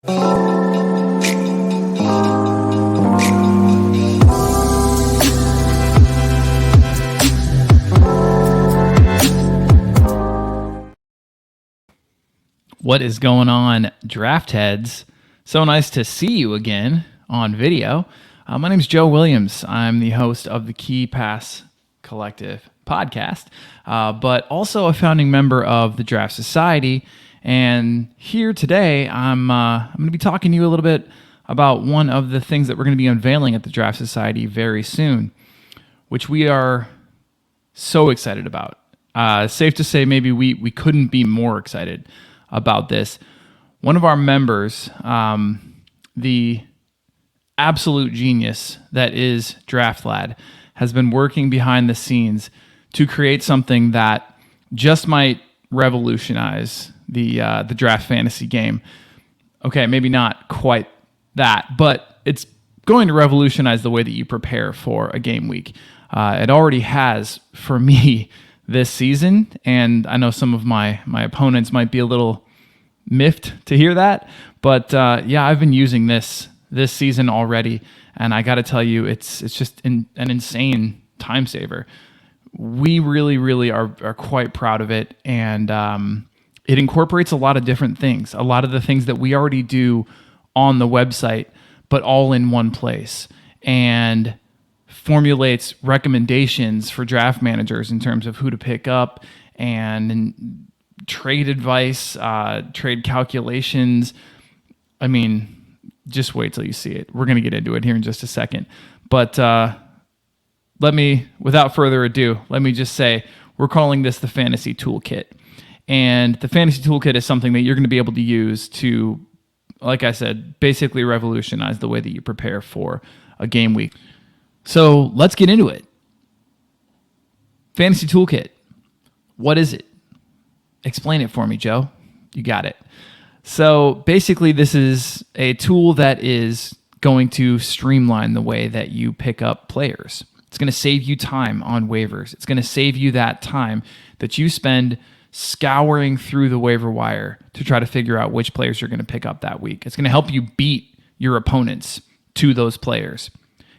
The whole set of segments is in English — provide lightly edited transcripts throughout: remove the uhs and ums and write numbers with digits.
What is going on, draft heads? So nice to see you again on video. My name is Joe Williams. I'm the host of the Key Pass Collective podcast, but also a founding member of the Draft Society. And here today, I'm going to be talking to you a little bit about one of the things that we're going to be unveiling at the Draft Society very soon, which we are so excited about. Safe to say, maybe we couldn't be more excited about this. One of our members, the absolute genius that is Draft Lad, has been working behind the scenes to create something that just might revolutionize the draft fantasy game. Okay, maybe not quite that, but it's going to revolutionize the way that you prepare for a game week. It already has for me this season, and I know some of my opponents might be a little miffed to hear that, but yeah, I've been using this season already, and I got to tell you, it's just an insane time saver. We really are quite proud of it, and it incorporates a lot of different things, a lot of the things that we already do on the website, but all in one place, and formulates recommendations for draft managers in terms of who to pick up and trade advice, trade calculations. I mean, just wait till you see it. We're going to get into it here in just a second. But without further ado, let me just say, we're calling this the Fantasy Toolkit. And the Fantasy Toolkit is something that you're going to be able to use to, like I said, basically revolutionize the way that you prepare for a game week. So let's get into it. Fantasy Toolkit. What is it? Explain it for me, Joe. You got it. So basically, this is a tool that is going to streamline the way that you pick up players. It's going to save you time on waivers. It's going to save you that time that you spend scouring through the waiver wire to try to figure out which players you're going to pick up that week. It's going to help you beat your opponents to those players.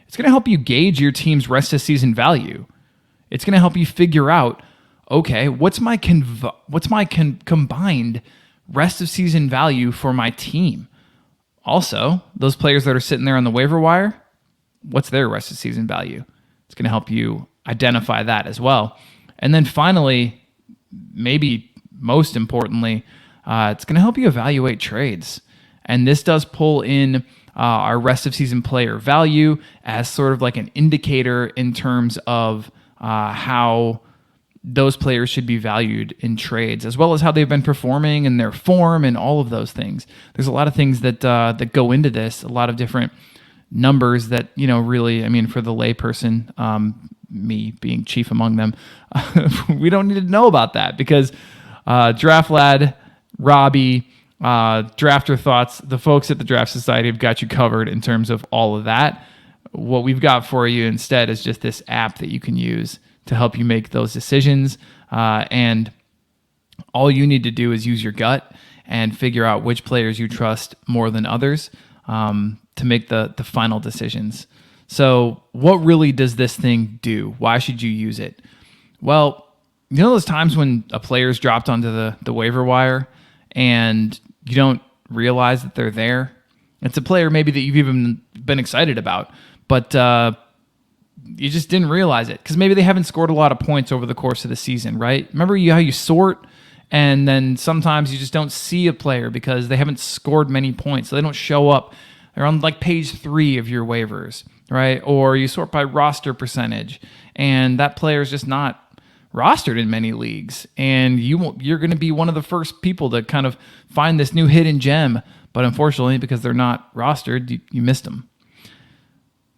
It's going to help you gauge your team's rest of season value. It's going to help you figure out, okay, what's my combined rest of season value for my team? Also, those players that are sitting there on the waiver wire, what's their rest of season value? It's going to help you identify that as well. And then finally, maybe most importantly, it's going to help you evaluate trades. And this does pull in our rest of season player value as sort of like an indicator in terms of how those players should be valued in trades, as well as how they've been performing and their form and all of those things. There's a lot of things that go into this, a lot of different numbers that, really, I mean, for the layperson, me being chief among them, we don't need to know about that because Draft Lad, Robbie, Drafter Thoughts, the folks at the Draft Society have got you covered in terms of all of that. What we've got for you instead is just this app that you can use to help you make those decisions. And all you need to do is use your gut and figure out which players you trust more than others to make the final decisions. So what really does this thing do? Why should you use it? Well, you know those times when a player's dropped onto the waiver wire and you don't realize that they're there? It's a player maybe that you've even been excited about, but you just didn't realize it because maybe they haven't scored a lot of points over the course of the season, right? Remember how you sort, and then sometimes you just don't see a player because they haven't scored many points, so they don't show up. They're on like page 3 of your waivers, right? Or you sort by roster percentage, and that player is just not rostered in many leagues, and you're going to be one of the first people to kind of find this new hidden gem, but unfortunately, because they're not rostered, you missed them.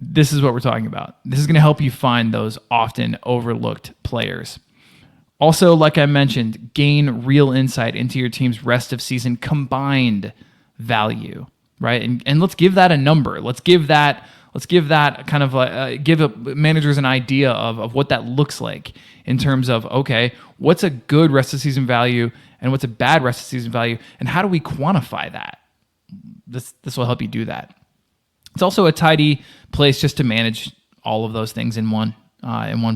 This is what we're talking about. This is going to help you find those often overlooked players. Also, like I mentioned, gain real insight into your team's rest of season combined value, right? And let's give that a number. Let's give that kind of give managers an idea of what that looks like in terms of, okay, what's a good rest of season value and what's a bad rest of season value, and how do we quantify that? This will help you do that. It's also a tidy place just to manage all of those things in one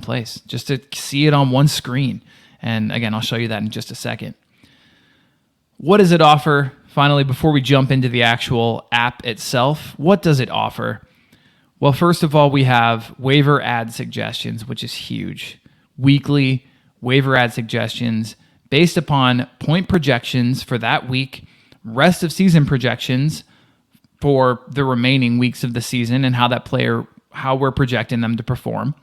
place, just to see it on one screen. And again, I'll show you that in just a second. What does it offer? Finally, before we jump into the actual app itself, what does it offer? Well, first of all, we have Waiver Add Suggestions, which is huge. Weekly Waiver Add Suggestions based upon point projections for that week, rest of season projections for the remaining weeks of the season, and how we're projecting them to perform.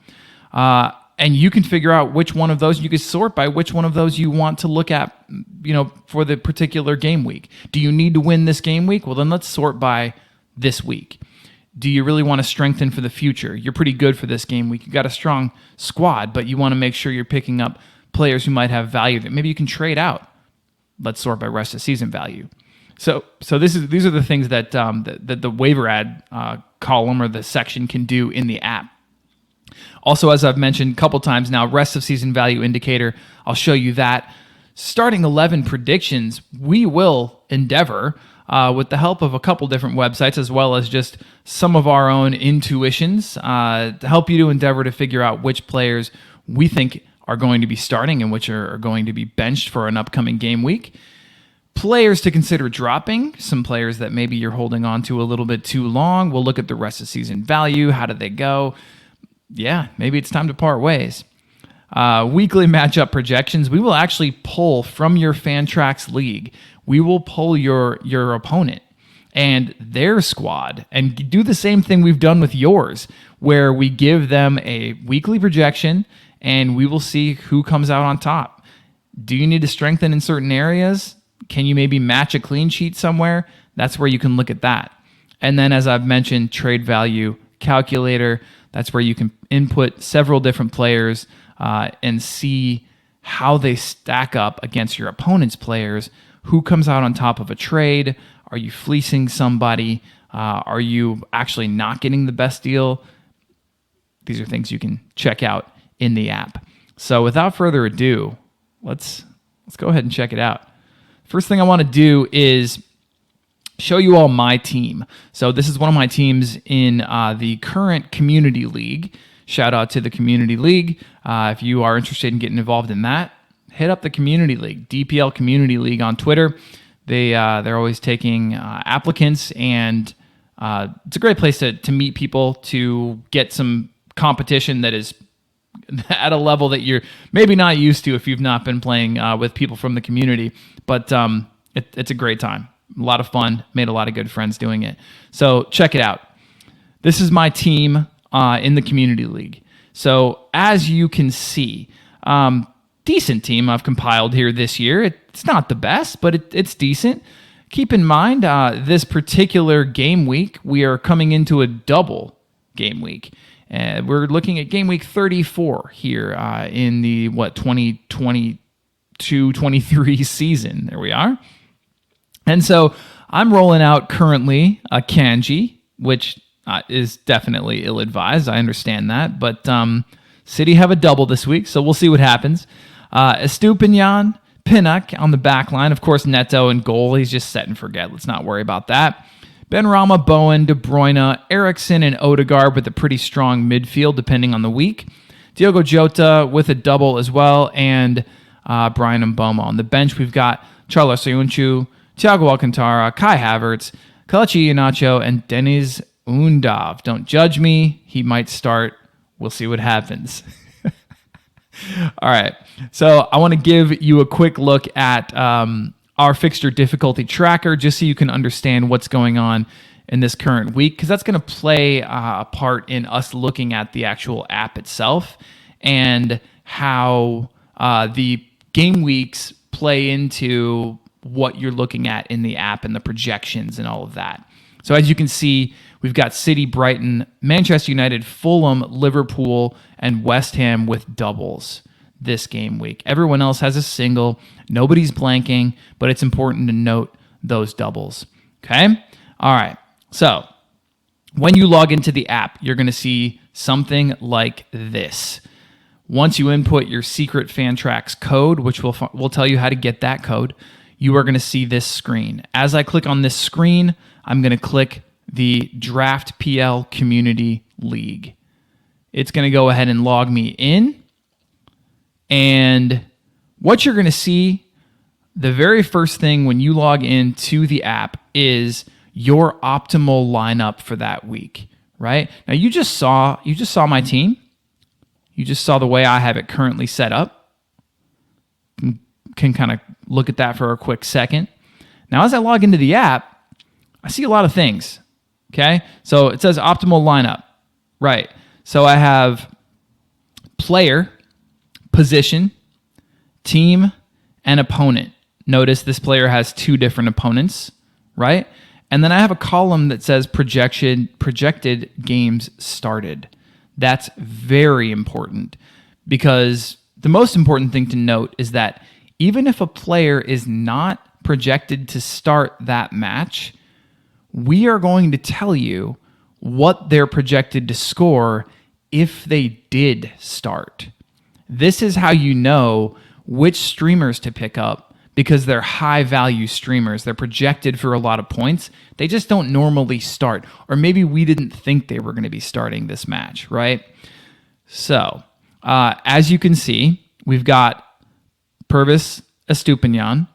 And you can figure out which one of those, you can sort by which one of those you want to look at, for the particular game week. Do you need to win this game week? Well, then let's sort by this week. Do you really want to strengthen for the future? You're pretty good for this game week. You got a strong squad, but you want to make sure you're picking up players who might have value that maybe you can trade out. Let's sort by rest of season value. So these are the things that the waiver add column or the section can do in the app. Also, as I've mentioned a couple times now, rest of season value indicator, I'll show you that. Starting 11 predictions, we will endeavor, with the help of a couple different websites, as well as just some of our own intuitions, to help you to endeavor to figure out which players we think are going to be starting and which are going to be benched for an upcoming game week. Players to consider dropping, some players that maybe you're holding on to a little bit too long. We'll look at the rest of season value. How did they go? Yeah, maybe it's time to part ways. Weekly matchup projections. We will actually pull from your Fantrax league. We will pull your opponent and their squad and do the same thing we've done with yours, where we give them a weekly projection and we will see who comes out on top. Do you need to strengthen in certain areas? Can you maybe match a clean sheet somewhere? That's where you can look at that. And then, as I've mentioned, trade value calculator. That's where you can input several different players and see how they stack up against your opponent's players. Who comes out on top of a trade? Are you fleecing somebody? Are you actually not getting the best deal? These are things you can check out in the app. So without further ado, let's go ahead and check it out. First thing I want to do is show you all my team. So this is one of my teams in the current community league. Shout out to the community league. If you are interested in getting involved in that, hit up the community league, DPL Community League on Twitter. They're always taking applicants, and it's a great place to meet people, to get some competition that is at a level that you're maybe not used to if you've not been playing with people from the community. But it's a great time. A lot of fun. Made a lot of good friends doing it. So check it out. This is my team in the community league. So as you can see, decent team I've compiled here this year. It's not the best, but it's decent. Keep in mind, this particular game week, we are coming into a double game week. We're looking at game week 34 here in the 2022-23 season. There we are. And so I'm rolling out currently a Kanji, which is definitely ill-advised. I understand that. But City have a double this week, so we'll see what happens. Estupinian, Pinnock on the back line. Of course, Neto in goal. He's just set and forget. Let's not worry about that. Benrahma, Bowen, De Bruyne, Eriksen, and Odegaard with a pretty strong midfield, depending on the week. Diogo Jota with a double as well, and Brian Mboma. On the bench, we've got Charles Soyuncu, Thiago Alcantara, Kai Havertz, Kelechi Iheanacho, and Deniz Undav. Don't judge me. He might start. We'll see what happens. All right. So I want to give you a quick look at our fixture difficulty tracker, just so you can understand what's going on in this current week, because that's going to play a part in us looking at the actual app itself and how the game weeks play into what you're looking at in the app and the projections and all of that. So as you can see, we've got City, Brighton, Manchester United, Fulham, Liverpool, and West Ham with doubles this game week. Everyone else has a single. Nobody's blanking, but it's important to note those doubles. Okay? All right. So when you log into the app, you're going to see something like this. Once you input your secret Fantrax code, which will tell you how to get that code, you are going to see this screen. As I click on this screen, I'm going to click the Draft PL Community League. It's going to go ahead and log me in. And what you're going to see, the very first thing when you log into the app is your optimal lineup for that week, right? Now you just saw my team. You just saw the way I have it currently set up. Can kind of look at that for a quick second. Now, as I log into the app, I see a lot of things. Okay, so it says optimal lineup, right? So I have player, position, team, and opponent. Notice this player has 2 different opponents, right? And then I have a column that says projected games started. That's very important because the most important thing to note is that even if a player is not projected to start that match, we are going to tell you what they're projected to score if they did start. This is how you know which streamers to pick up because they're high-value streamers. They're projected for a lot of points. They just don't normally start. Or maybe we didn't think they were going to be starting this match, right? So, as you can see, we've got Purvis Estupinian.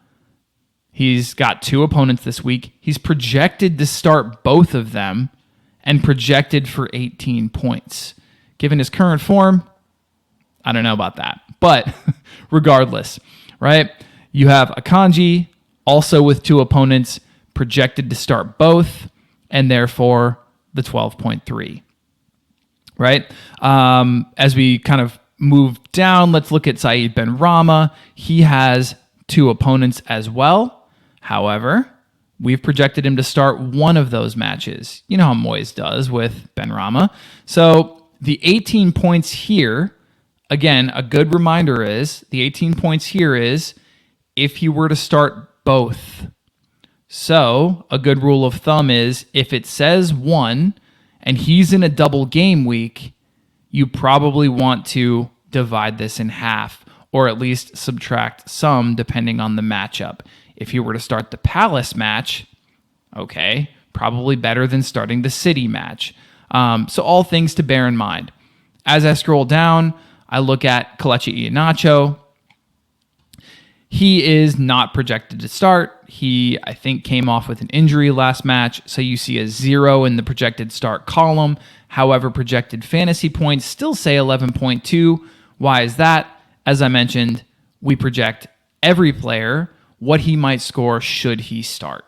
He's got 2 opponents this week. He's projected to start both of them and projected for 18 points. Given his current form, I don't know about that. But regardless, right? You have Akanji, also with 2 opponents, projected to start both, and therefore the 12.3. Right? As we kind of move down, let's look at Saeed Benrahma. He has 2 opponents as well. However, we've projected him to start one of those matches. You know how Moyes does with Benrahma. So the 18 points here, again, a good reminder is the 18 points here is if he were to start both. So a good rule of thumb is if it says 1 and he's in a double game week, you probably want to divide this in half or at least subtract some depending on the matchup. If you were to start the Palace match, okay, probably better than starting the City match. So all things to bear in mind. As I scroll down, I look at Kelechi Iheanacho. He is not projected to start. He, I think, came off with an injury last match, so you see a 0 in the projected start column. However, projected fantasy points still say 11.2. Why is that? As I mentioned, we project every player what he might score should he start.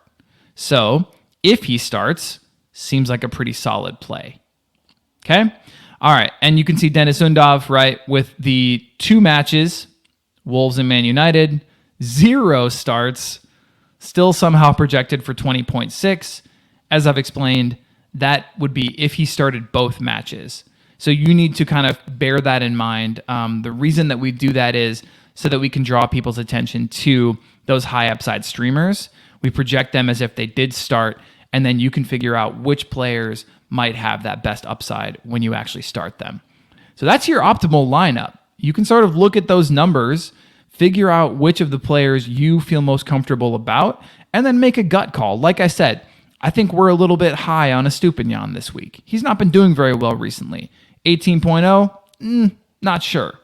So if he starts, seems like a pretty solid play. Okay? All right, and you can see Dennis Undav, right, with the 2 matches, Wolves and Man United, 0 starts, still somehow projected for 20.6. As I've explained, that would be if he started both matches. So you need to kind of bear that in mind. The reason that we do that is so that we can draw people's attention to those high upside streamers. We project them as if they did start, and then you can figure out which players might have that best upside when you actually start them. So that's your optimal lineup. You can sort of look at those numbers, figure out which of the players you feel most comfortable about, and then make a gut call. Like I said, I think we're a little bit high on Estupinian this week. He's not been doing very well recently. 18.0, not sure.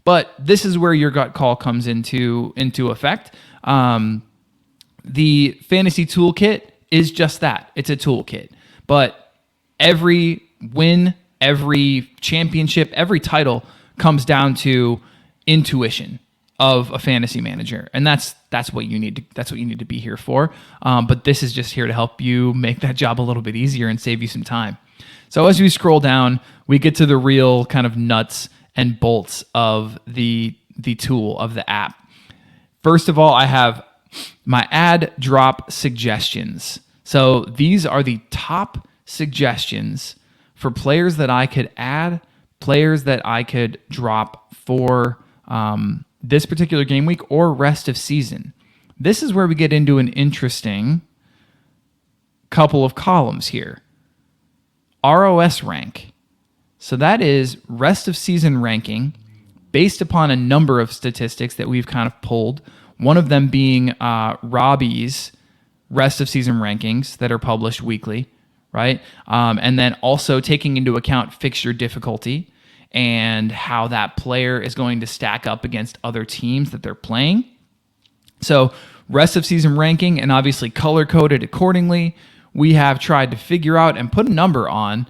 But this is where your gut call comes into effect. The Fantasy Toolkit is just that. It's a toolkit. But every win, every championship, every title comes down to intuition of a fantasy manager, and that's what you need to be here for. But this is just here to help you make that job a little bit easier and save you some time. So as we scroll down, we get to the real kind of nuts and bolts of the tool of the app. First of all, I have my add drop suggestions. So these are the top suggestions for players that I could add, players that I could drop for this particular game week or rest of season. This is where we get into an interesting couple of columns here. ROS rank. So that is rest of season ranking based upon a number of statistics that we've kind of pulled. One of them being Robbie's rest of season rankings that are published weekly, right? And then also taking into account fixture difficulty and how that player is going to stack up against other teams that they're playing. So rest of season ranking, and obviously color coded accordingly. We have tried to figure out and put a number on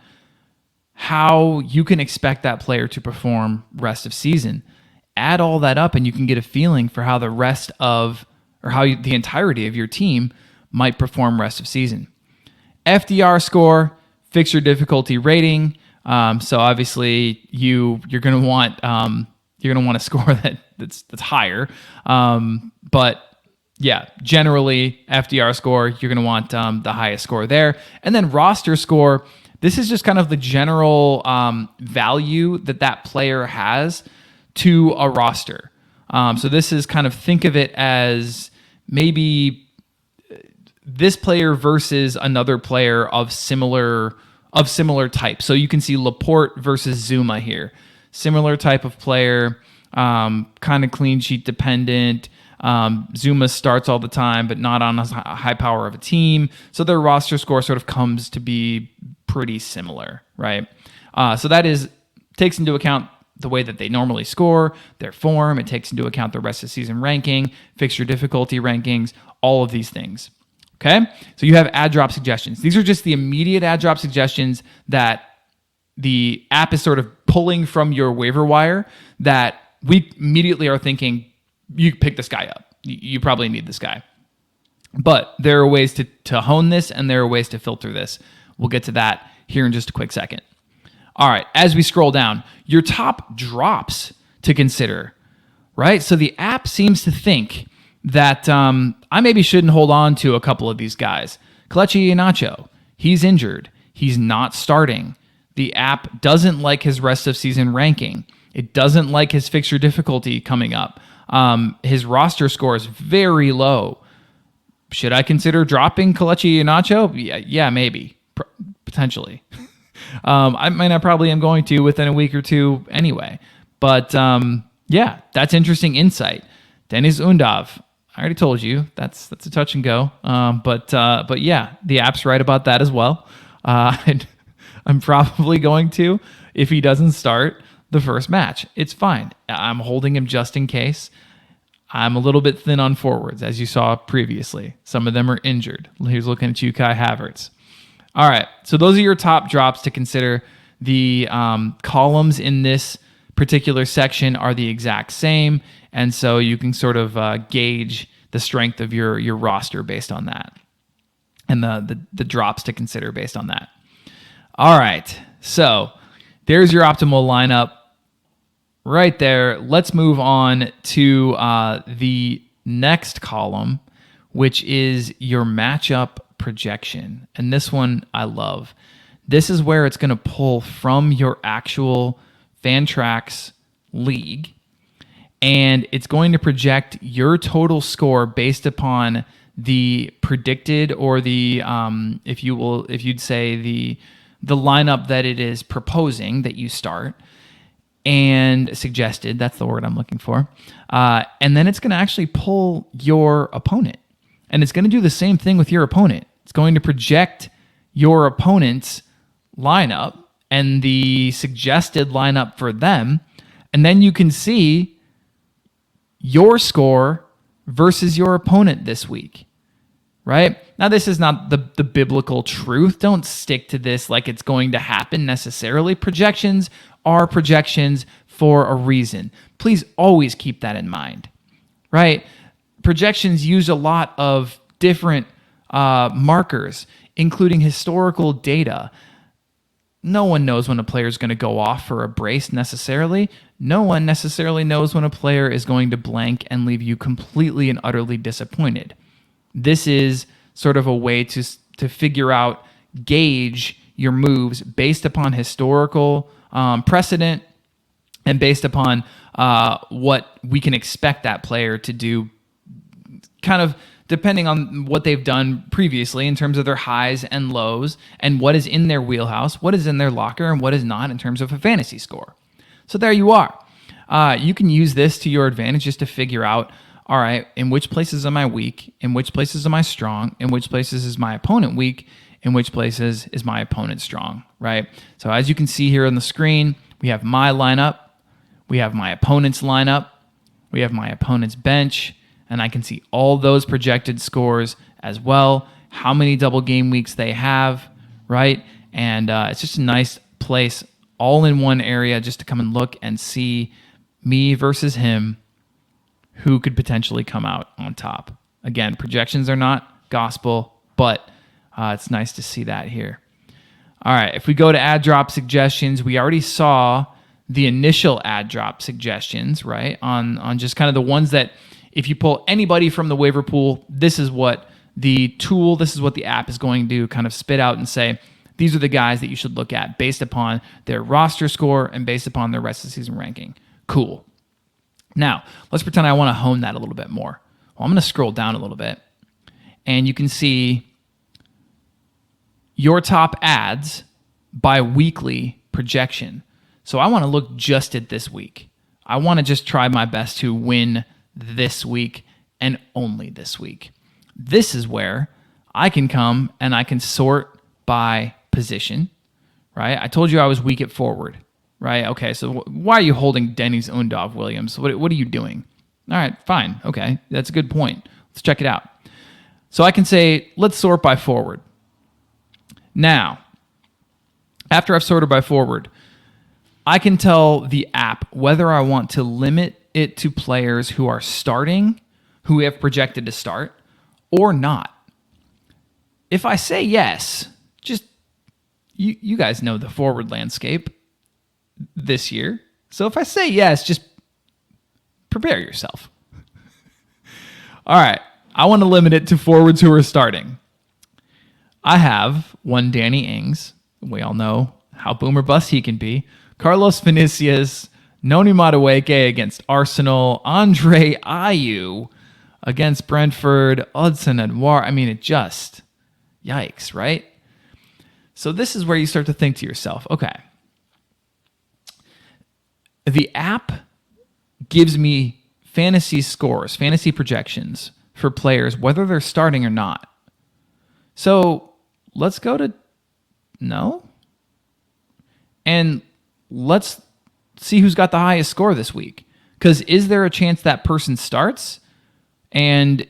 how you can expect that player to perform rest of season. Add all that up and you can get a feeling for how the rest of, or how the entirety of your team might perform rest of season. FDR score, fixture difficulty rating. So obviously you're going to want a score that's higher. But yeah, generally FDR score, you're going to want the highest score there. And then roster score. This is just kind of the general value that player has to a roster. So this is kind of, think of it as maybe this player versus another player of similar type. So you can see Laporte versus Zuma here. Similar type of player, kind of clean sheet dependent. Zuma starts all the time, but not on a high power of a team. So their roster score sort of comes to be pretty similar, right? So that takes into account the way that they normally score, their form. It takes into account the rest of the season ranking, fixture difficulty rankings, all of these things. Okay, so you have add drop suggestions. These are just the immediate add drop suggestions that the app is sort of pulling from your waiver wire that we immediately are thinking, you pick this guy up. You probably need this guy. But there are ways to hone this, and there are ways to filter this. We'll get to that here in just a quick second. All right, as we scroll down, your top drops to consider, right? So the app seems to think that I maybe shouldn't hold on to a couple of these guys. Kelechi Iheanacho, he's injured. He's not starting. The app doesn't like his rest of season ranking. It doesn't like his fixture difficulty coming up. His roster score is very low. Should I consider dropping Kelechi Iheanacho? Yeah, maybe. Potentially. I probably am going to within a week or two anyway. But yeah, that's interesting insight. Dennis Undav, I already told you that's a touch and go. But yeah, the app's right about that as well. I'm probably going to, if he doesn't start the first match. It's fine. I'm holding him just in case. I'm a little bit thin on forwards, as you saw previously. Some of them are injured. Here's looking at you, Kai Havertz. All right, so those are your top drops to consider. The columns in this particular section are the exact same, and so you can sort of gauge the strength of your roster based on that, and the drops to consider based on that. All right, so there's your optimal lineup right there. Let's move on to the next column, which is your matchup projection. And this one I love. This is where it's going to pull from your actual Fantrax league, and it's going to project your total score based upon the predicted, or the if you'd say the lineup that it is proposing that you start, and suggested, that's the word I'm looking for. And then it's going to actually pull your opponent. And it's going to do the same thing with your opponent. It's going to project your opponent's lineup and the suggested lineup for them. And then you can see your score versus your opponent this week, right? Now, this is not the biblical truth. Don't stick to this like it's going to happen necessarily. Projections are projections for a reason. Please always keep that in mind, right? Projections use a lot of different markers, including historical data. No one knows when a player is going to go off for a brace necessarily. No one necessarily knows when a player is going to blank and leave you completely and utterly disappointed. This is sort of a way to figure out, gauge your moves based upon historical precedent and based upon what we can expect that player to do, kind of depending on what they've done previously in terms of their highs and lows, and what is in their wheelhouse, what is in their locker, and what is not in terms of a fantasy score. So there you are. You can use this to your advantage just to figure out, all right, in which places am I weak? In which places am I strong? In which places is my opponent weak? In which places is my opponent strong, right? So as you can see here on the screen, we have my lineup, we have my opponent's lineup, we have my opponent's bench, and I can see all those projected scores as well, how many double game weeks they have, right? And it's just a nice place all in one area just to come and look and see me versus him, who could potentially come out on top. Again, projections are not gospel, but it's nice to see that here. All right, if we go to add drop suggestions, we already saw the initial add drop suggestions, right? On just kind of the ones that if you pull anybody from the waiver pool, this is what the tool, this is what the app is going to kind of spit out and say, these are the guys that you should look at based upon their roster score and based upon their rest of the season ranking. Cool. Now, let's pretend I want to hone that a little bit more. Well, I'm going to scroll down a little bit, and you can see your top ads by weekly projection. So I want to look just at this week. I want to just try my best to win this week and only this week. This is where I can come and I can sort by position, right? I told you I was weak at forward. Right? Okay, so why are you holding Denny's Undov, Williams? What are you doing? All right, fine. Okay, that's a good point. Let's check it out. So I can say, let's sort by forward. Now, after I've sorted by forward, I can tell the app whether I want to limit it to players who are starting, who we have projected to start, or not. If I say yes, just you guys know the forward landscape this year. So if I say yes, just prepare yourself. All right. I want to limit it to forwards who are starting. I have one Danny Ings. We all know how boom or bust he can be. Carlos Vinicius, Noni Madueke against Arsenal, Andre Ayew against Brentford, Hudson Edouard. I mean, it just, yikes, right? So this is where you start to think to yourself, okay, the app gives me fantasy scores, fantasy projections for players, whether they're starting or not. So let's go to no. And let's see who's got the highest score this week. Because is there a chance that person starts? And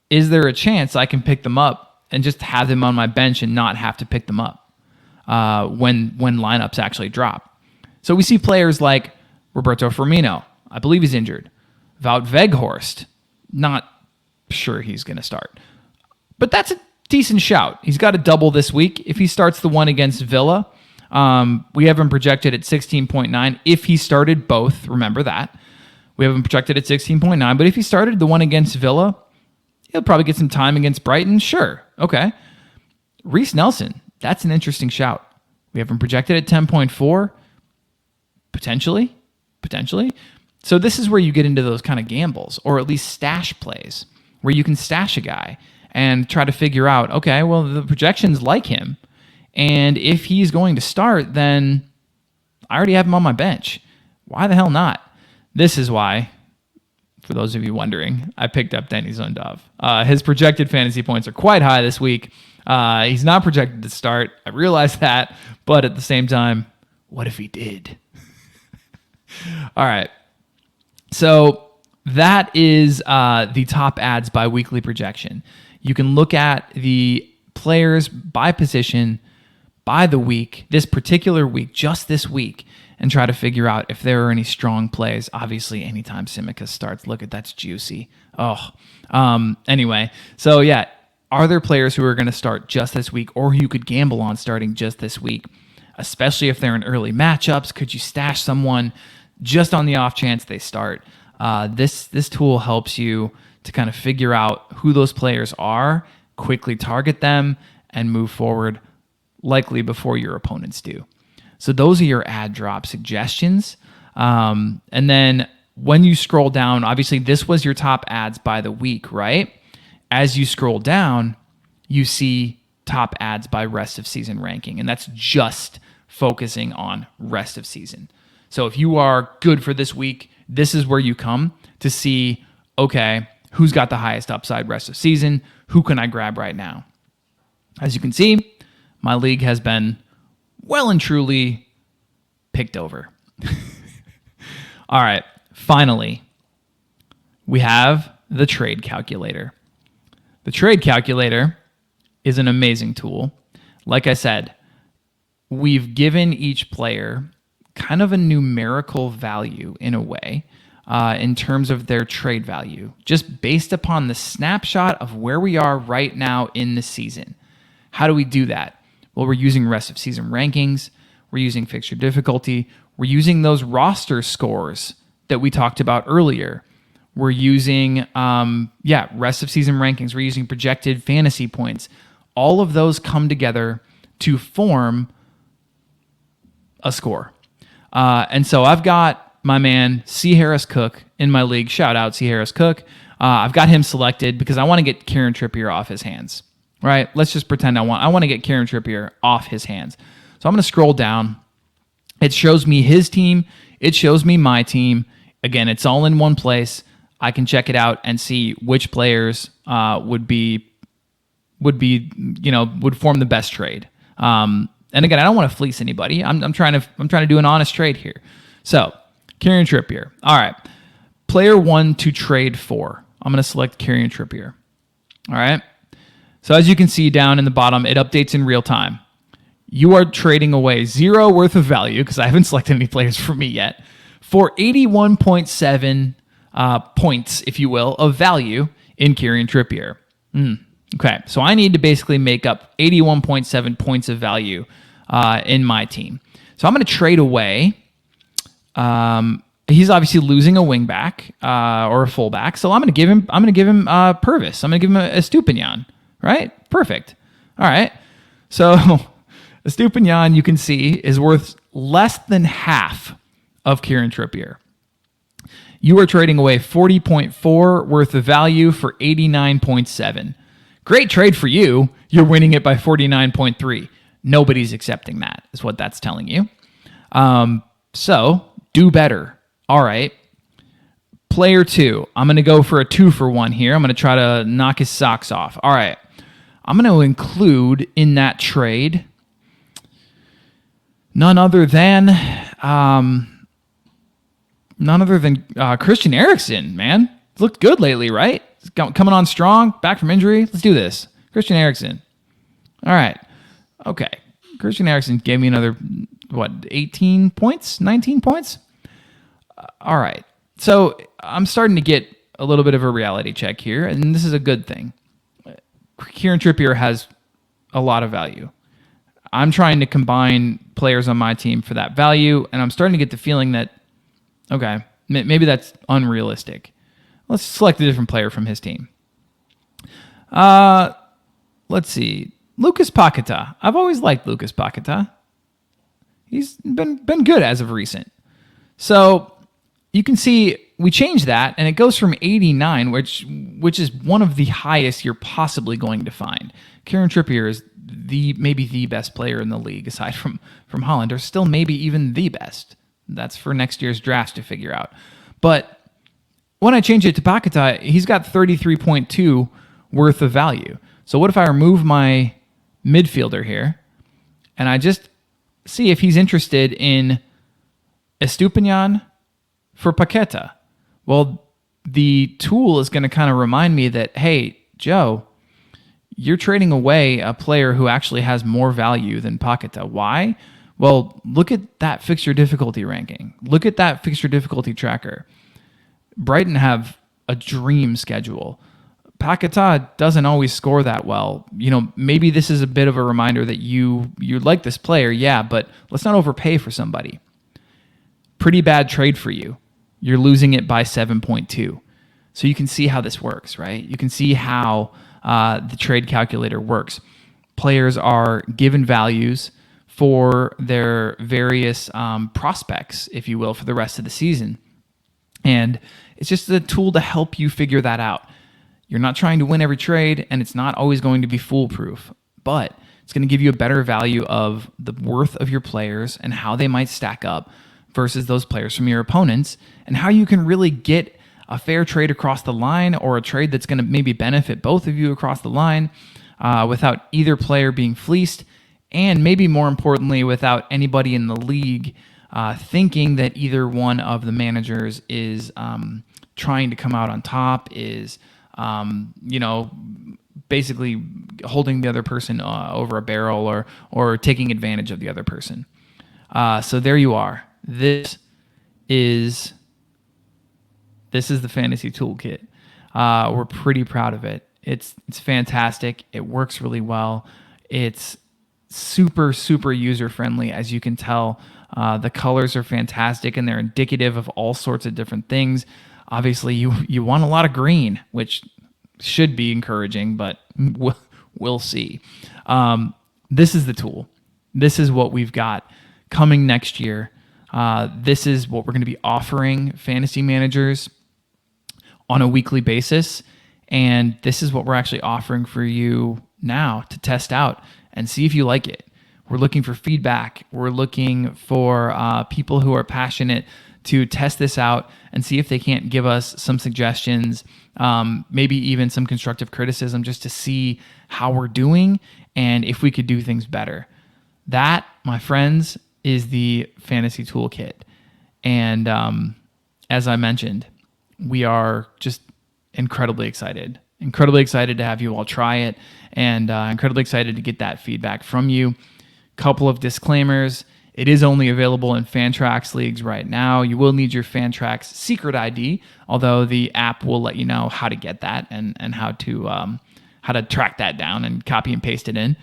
is there a chance I can pick them up and just have them on my bench and not have to pick them up when lineups actually drop? So we see players like Roberto Firmino. I believe he's injured. Wout Weghorst. Not sure he's going to start. But that's a decent shout. He's got a double this week. If he starts the one against Villa, we have him projected at 16.9. If he started both, remember that. We have him projected at 16.9. But if he started the one against Villa, he'll probably get some time against Brighton. Sure. Okay. Reece Nelson. That's an interesting shout. We have him projected at 10.4. Potentially. So this is where you get into those kind of gambles, or at least stash plays, where you can stash a guy and try to figure out, okay, well, the projections like him, and if he's going to start, then I already have him on my bench. Why the hell not? This is why, for those of you wondering, I picked up Denny Zundov. His projected fantasy points are quite high this week. He's not projected to start. I realize that, but at the same time, what if he did? All right. So that is the top ads by weekly projection. You can look at the players by position, by the week, this particular week, just this week, and try to figure out if there are any strong plays. Obviously, anytime Tsimikas starts, look at that's juicy. Anyway, so yeah, are there players who are going to start just this week, or who you could gamble on starting just this week? Especially if they're in early matchups, could you stash someone just on the off chance they start? This tool helps you to kind of figure out who those players are, quickly target them, and move forward likely before your opponents do. So those are your ad drop suggestions. And then when you scroll down, obviously this was your top ads by the week, right? As you scroll down, you see top ads by rest of season ranking, and that's just focusing on rest of season. So if you are good for this week, this is where you come to see, okay, who's got the highest upside rest of season? Who can I grab right now? As you can see, my league has been well and truly picked over. All right, finally, we have the trade calculator. The trade calculator is an amazing tool. Like I said, we've given each player kind of a numerical value in a way in terms of their trade value, just based upon the snapshot of where we are right now in the season. How do we do that? Well, we're using rest of season rankings. We're using fixture difficulty. We're using those roster scores that we talked about earlier. We're using, rest of season rankings. We're using projected fantasy points. All of those come together to form a score. And so I've got my man, C. Harris Cook, in my league. Shout out, C. Harris Cook. I've got him selected because I want to get Kieran Trippier off his hands. Right? Let's just pretend I want to get Kieran Trippier off his hands. So I'm going to scroll down. It shows me his team. It shows me my team. Again, it's all in one place. I can check it out and see which players would form the best trade. And again, I don't want to fleece anybody. I'm trying to do an honest trade here. So, Kieran Trippier. All right. Player 1 to trade for. I'm going to select Kieran Trippier. All right. So as you can see down in the bottom, it updates in real time. You are trading away 0 worth of value, because I haven't selected any players for me yet, for 81.7 points, if you will, of value in Kieran Trippier. Okay, so I need to basically make up 81.7 points of value in my team. So I'm going to trade away. He's obviously losing a wingback or a fullback, so I'm going to give him Purvis. I'm going to give him a Estupinian. Right? Perfect. All right. So Estupinian, you can see, is worth less than half of Kieran Trippier. You are trading away 40.4 worth of value for 89.7. Great trade for you. You're winning it by 49.3. Nobody's accepting that, is what that's telling you. So do better. All right. Player 2. I'm going to go for a 2-for-1 here. I'm going to try to knock his socks off. All right. I'm going to include in that trade none other than Christian Eriksen, man. He's looked good lately, right? He's coming on strong, back from injury. Let's do this. Christian Eriksen. All right. Okay. Christian Eriksen gave me another, 18 points? 19 points? All right. So I'm starting to get a little bit of a reality check here, and this is a good thing. Kieran Trippier has a lot of value. I'm trying to combine players on my team for that value, and I'm starting to get the feeling that, okay, maybe that's unrealistic. Let's select a different player from his team. Let's see. Lucas Paquetá. I've always liked Lucas Paquetá. He's been good as of recent. So you can see we changed that, and it goes from 89, which is one of the highest you're possibly going to find. Kieran Trippier is maybe the best player in the league, aside from Haaland, or still maybe even the best. That's for next year's drafts to figure out. But when I change it to Paquetá, he's got 33.2 worth of value. So what if I remove my midfielder here, and I just see if he's interested in Estupinian for Paquetá? Well, the tool is going to kind of remind me that, hey, Joe, you're trading away a player who actually has more value than Paquetá. Why? Well, look at that fixture difficulty ranking. Look at that fixture difficulty tracker. Brighton have a dream schedule. Paquetá doesn't always score that well. Maybe this is a bit of a reminder that you like this player, yeah, but let's not overpay for somebody. Pretty bad trade for you. You're losing it by 7.2. So you can see how this works, right? You can see how the trade calculator works. Players are given values for their various prospects, if you will, for the rest of the season. And it's just a tool to help you figure that out. You're not trying to win every trade, and it's not always going to be foolproof, but it's going to give you a better value of the worth of your players and how they might stack up versus those players from your opponents, and how you can really get a fair trade across the line, or a trade that's going to maybe benefit both of you across the line, without either player being fleeced, and maybe more importantly, without anybody in the league thinking that either one of the managers is trying to come out on top, is basically holding the other person over a barrel, or taking advantage of the other person. So there you are. This is the Fantasy Toolkit. We're pretty proud of it. It's fantastic. It works really well. It's super, super user friendly, as you can tell. The colors are fantastic, and they're indicative of all sorts of different things. Obviously, you want a lot of green, which should be encouraging, but we'll see. This is the tool. This is what we've got coming next year. This is what we're going to be offering fantasy managers on a weekly basis. And this is what we're actually offering for you now to test out and see if you like it. We're looking for feedback. We're looking for people who are passionate to test this out and see if they can't give us some suggestions, maybe even some constructive criticism, just to see how we're doing and if we could do things better. That, my friends, is the Fantasy Toolkit. And as I mentioned, we are just incredibly excited to have you all try it, and incredibly excited to get that feedback from you. Couple of disclaimers. It is only available in Fantrax leagues right now. You will need your Fantrax secret ID, although the app will let you know how to get that and how to track that down and copy and paste it in.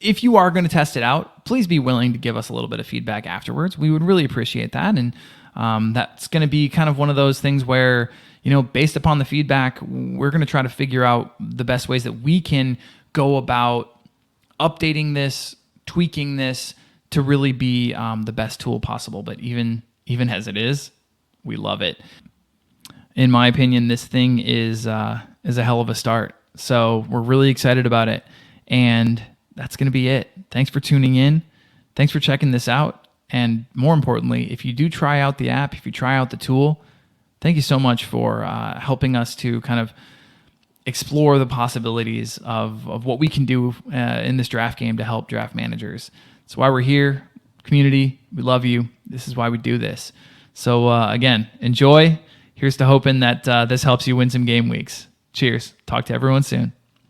If you are going to test it out, please be willing to give us a little bit of feedback afterwards. We would really appreciate that. And that's going to be kind of one of those things where, based upon the feedback, we're going to try to figure out the best ways that we can go about updating this, tweaking this to really be the best tool possible. But even as it is, we love it. In my opinion, this thing is a hell of a start. So we're really excited about it. And that's going to be it. Thanks for tuning in. Thanks for checking this out. And more importantly, if you do try out the app, if you try out the tool, thank you so much for helping us to kind of explore the possibilities of what we can do in this draft game to help draft managers. That's why we're here. Community, we love you. This is why we do this. So again, enjoy. Here's to hoping that this helps you win some game weeks. Cheers. Talk to everyone soon.